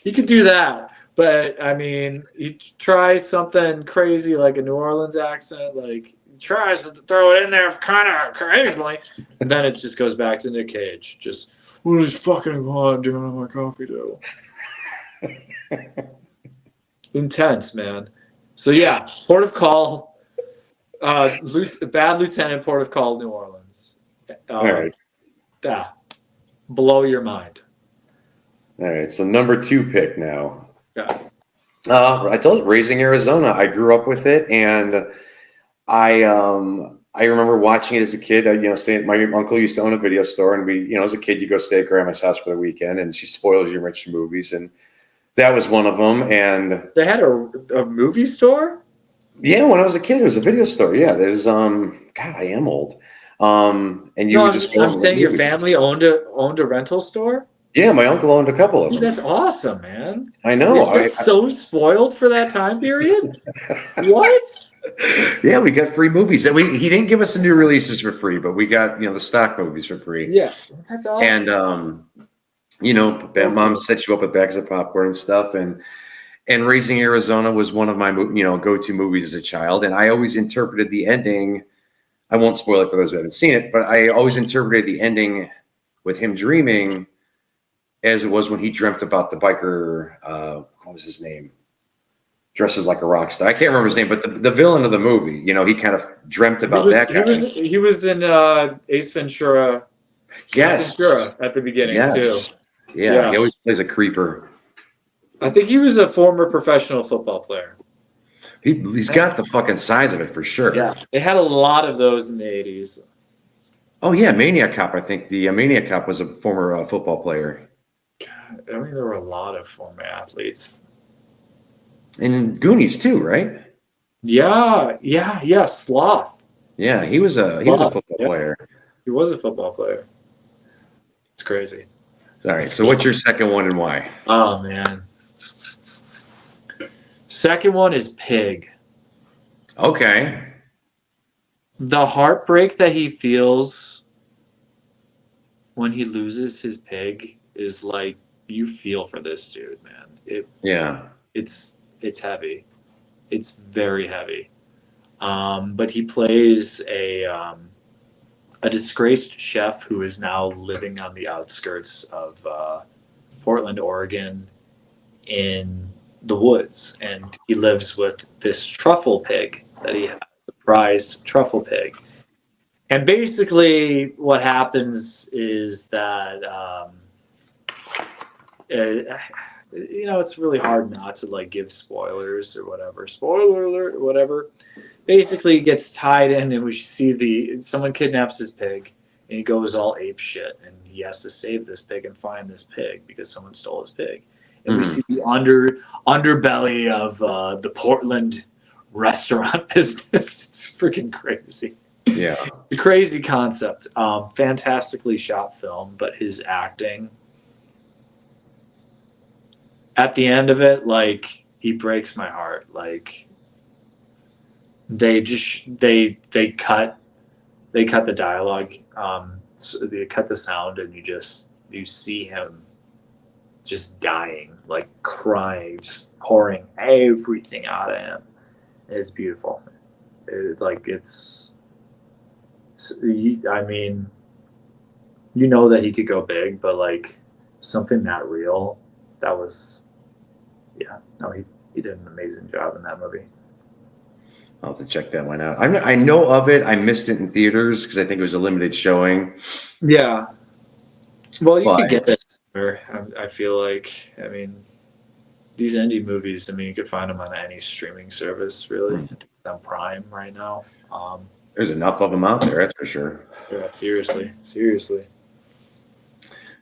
he could do that. But I mean, he tries something crazy like a New Orleans accent, like he tries to throw it in there kind of occasionally, and then it just goes back to Nick Cage. Just what is fucking iguana doing on my coffee table? Intense, man. So yeah, Port of Call, Bad Lieutenant, Port of Call, New Orleans. All right. Blow your mind. All right. So number 2 pick now. Yeah. I told you, Raising Arizona. I grew up with it, and I remember watching it as a kid. My uncle used to own a video store, and we, as a kid, you go stay at grandma's house for the weekend, and she spoils you rich movies, and that was one of them. And they had a movie store. Yeah, when I was a kid, it was a video store. Yeah, there's God, I am old. And you would just. I'm saying your family owned a rental store. Yeah, my uncle owned a couple of them. That's awesome, man. I know. You're so spoiled for that time period. What? Yeah, we got free movies. He didn't give us the new releases for free, but we got the stock movies for free. Yeah, that's awesome. And mom set you up with bags of popcorn and stuff, and And Raising Arizona was one of my go-to movies as a child, and I always interpreted the ending. I won't spoil it for those who haven't seen it, but I always interpreted the ending with him dreaming as it was when he dreamt about the biker. What was his name? Dresses like a rock star. I can't remember his name, but the villain of the movie. He kind of dreamt about that guy. He was in Ace Ventura. Yes. Ace Ventura at the beginning too. Yeah, he always plays a creeper. I think he was a former professional football player. He's got the fucking size of it for sure. Yeah, they had a lot of those in the 80s. Oh yeah, Maniac Cop. I think the Maniac Cop was a former football player. God, I mean, there were a lot of former athletes. And Goonies too, right? Yeah. Sloth. Yeah, he was a football player. He was a football player. It's crazy. All right. So what's your second one and why? Oh man. Second one is Pig. Okay. The heartbreak that he feels when he loses his pig is like, you feel for this dude, man. It's heavy. It's very heavy. But he plays a disgraced chef who is now living on the outskirts of Portland, Oregon, in the woods, and he lives with this truffle pig that he has, a prized truffle pig. And basically, what happens is that it's really hard not to like give spoilers or whatever. Spoiler alert or whatever. Basically, he gets tied in, and we see someone kidnaps his pig, and he goes all ape shit, and he has to save this pig and find this pig because someone stole his pig. And we see the underbelly of the Portland restaurant business. It's freaking crazy. Yeah. The crazy concept. Fantastically shot film, but his acting at the end of it, like, he breaks my heart. Like, they cut the dialogue. So they cut the sound, and you see him just dying, like crying, just pouring everything out of him. It's beautiful. I mean, that he could go big, but like something that real, he did an amazing job in that movie. I'll have to check that one out. I know of it. I missed it in theaters because I think it was a limited showing. Yeah. Well, you can get it. I feel like, I mean, these indie movies, I mean, you could find them on any streaming service, really. It's on Prime right now. There's enough of them out there, that's for sure. Yeah, seriously.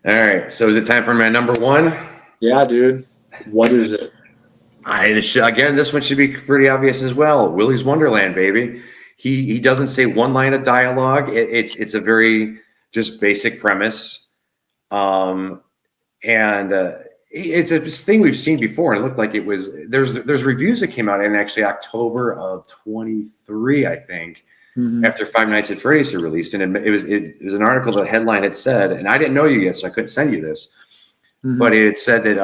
All right, so is it time for my number one? Yeah, dude. What is it? This one should be pretty obvious as well. Willy's Wonderland, baby. He doesn't say one line of dialogue. It's a very just basic premise. It's a thing we've seen before, and it looked like it was. There's reviews that came out in actually October of 23, I think, after Five Nights at Freddy's had released, and it was an article. The headline had said, and I didn't know you yet, so I couldn't send you this, but it had said that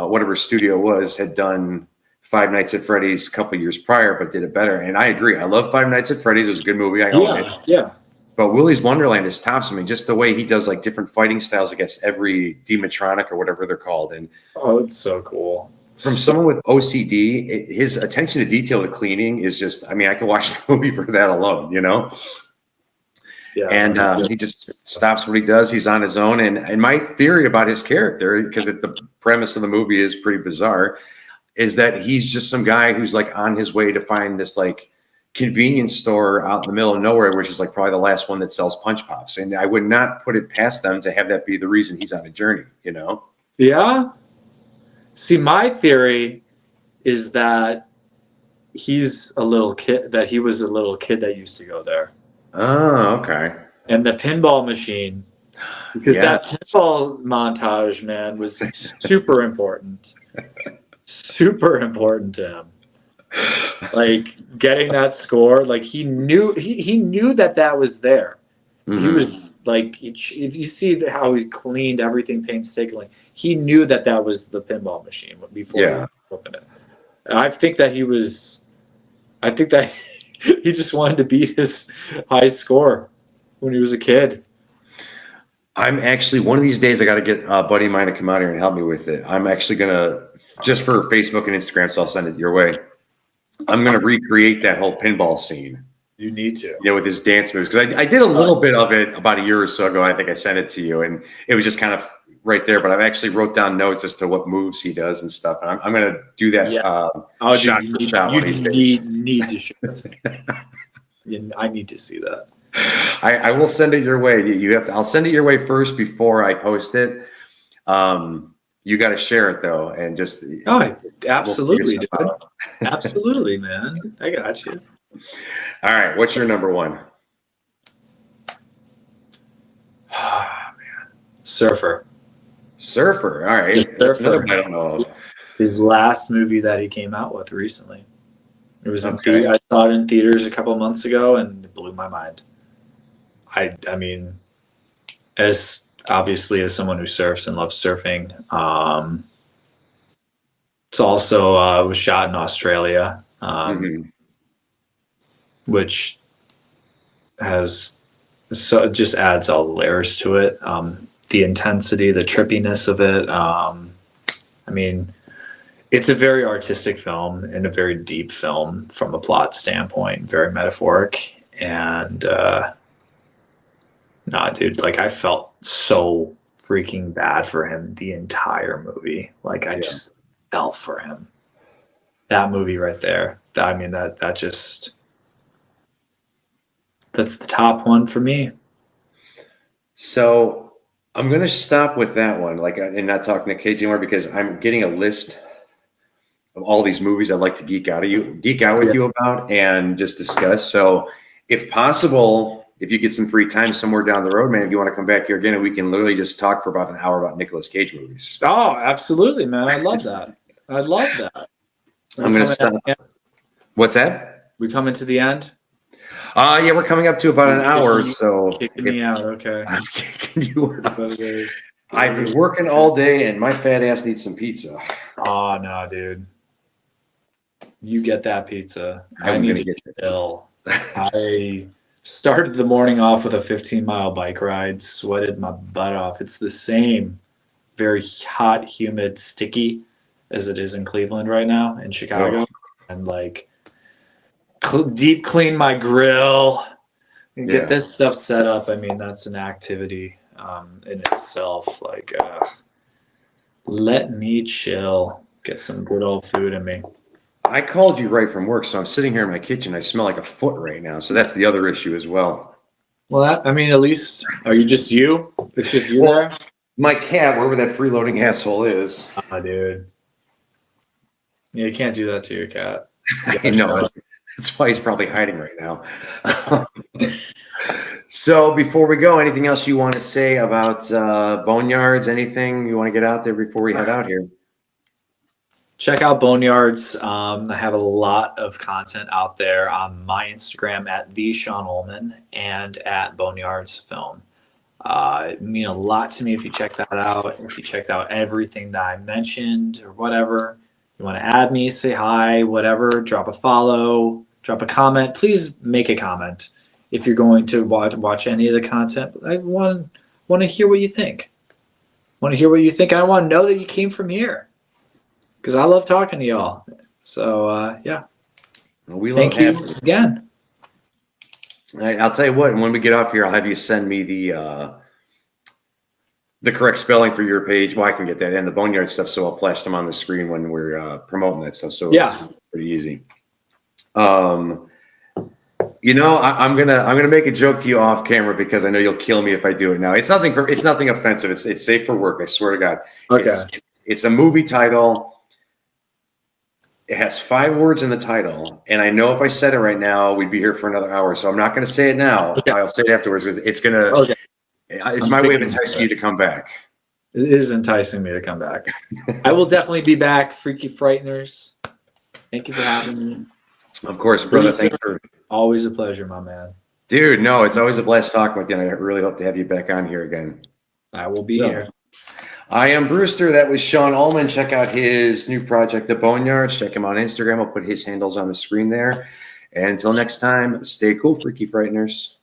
whatever studio was had done Five Nights at Freddy's a couple years prior, but did it better. And I agree. I love Five Nights at Freddy's. It was a good movie. I own it. Yeah. But Willy's Wonderland is tops. I mean, just the way he does like different fighting styles against every Demotronic or whatever they're called. And it's so cool. From someone with OCD, his attention to detail, the cleaning is just, I mean, I could watch the movie for that alone, Yeah. And he just stops what he does. He's on his own. And my theory about his character, because the premise of the movie is pretty bizarre, is that he's just some guy who's like on his way to find this like convenience store out in the middle of nowhere, which is like probably the last one that sells Punch Pops. And I would not put it past them to have that be the reason he's on a journey, Yeah. See, my theory is that he's a little kid, that he was a little kid that used to go there. Oh, okay. And the pinball machine, because that pinball montage, man, was super important. Super important to him. Like getting that score, like he knew that was there. He was like, if you see how he cleaned everything painstakingly, he knew that was the pinball machine before open it. I think that he just wanted to beat his high score when he was a kid. I'm actually, one of these days, I got to get a buddy of mine to come out here and help me with it. I'm actually going to, just for Facebook and Instagram, so I'll send it your way. I'm going to recreate that whole pinball scene. You need to. Yeah, with his dance moves. Because I did a little bit of it about a year or so ago. I think I sent it to you, and it was just kind of right there. But I've actually wrote down notes as to what moves he does and stuff. And I'm going to do that shot for shot one of these days. Need to show it to me. I need to see that. I will send it your way. You have to. I'll send it your way first before I post it. You got to share it though, and just absolutely, dude. Absolutely, man. I got you. All right, what's your number one? Man, Surfer. Surfer. All right, Surfer. I don't know. His last movie that he came out with recently. It was in I saw it in theaters a couple of months ago, and it blew my mind. I mean, as obviously as someone who surfs and loves surfing, it's also it was shot in Australia, which has just adds all the layers to it. The intensity, the trippiness of it. I mean, it's a very artistic film and a very deep film from a plot standpoint, very metaphoric. And nah, dude, like I felt so freaking bad for him the entire movie. Like I just felt for him. That movie right there. I mean, that's the top one for me. So I'm going to stop with that one, like, and not talk Nick Cage anymore, because I'm getting a list of all these movies I'd like to geek out with you about and just discuss. So if possible, if you get some free time somewhere down the road, man, if you want to come back here again and we can literally just talk for about an hour about Nicolas Cage movies. Oh, absolutely, man. I love that. I'm going to stop. What's that? We coming to the end? Yeah, we're coming up to about an hour. So kicking me out. Okay. I'm kicking you out. I've been working all day and my fat ass needs some pizza. Oh, no, dude. You get that pizza. I I'm need going to get get ill. I started the morning off with a 15-mile bike ride, sweated my butt off. It's the same very hot, humid, sticky as it is in Cleveland right now, in Chicago. Oh. And like deep clean my grill and get this stuff set up. I mean, that's an activity in itself. Like, let me chill, get some good old food in me. I called you right from work, so I'm sitting here in my kitchen. I smell like a foot right now, so that's the other issue as well. Well, I mean, at least, are you just you? It's just you there? My cat, wherever that freeloading asshole is. Dude. Yeah, you can't do that to your cat. I know. That's why he's probably hiding right now. So before we go, anything else you want to say about Boneyards? Anything you want to get out there before we head out here? Check out Boneyards. I have a lot of content out there on my Instagram at the Sean Ohlman and at Boneyards Film. It means a lot to me if you check that out. If you checked out everything that I mentioned or whatever, you want to add me, say hi, whatever, drop a follow, drop a comment. Please make a comment if you're going to watch any of the content. I want to hear what you think. And I want to know that you came from here. Because I love talking to y'all. So, yeah. Well, thank you again. I'll tell you what, when we get off here, I'll have you send me the correct spelling for your page. Well, I can get that and the Boneyard stuff, so I'll flash them on the screen when we're promoting that stuff. So it's pretty easy. I'm gonna make a joke to you off camera because I know you'll kill me if I do it now. It's nothing offensive. It's safe for work. I swear to God. Okay. It's a movie title. It has 5 words in the title, and I know if I said it right now, we'd be here for another hour. So I'm not going to say it now. Okay. I'll say it afterwards. It's gonna. Okay. It's my way of enticing you to come back. It is enticing me to come back. I will definitely be back. Freaky Frighteners. Thank you for having me. Of course, brother. Thanks for. Always a pleasure, my man. Dude, no, it's always a blast talking with you, and I really hope to have you back on here again. I will be here. I am Brewster. That was Sean Ohlman. Check out his new project, The Boneyards. Check him on Instagram. I'll put his handles on the screen there. And until next time, stay cool, Freaky Frighteners.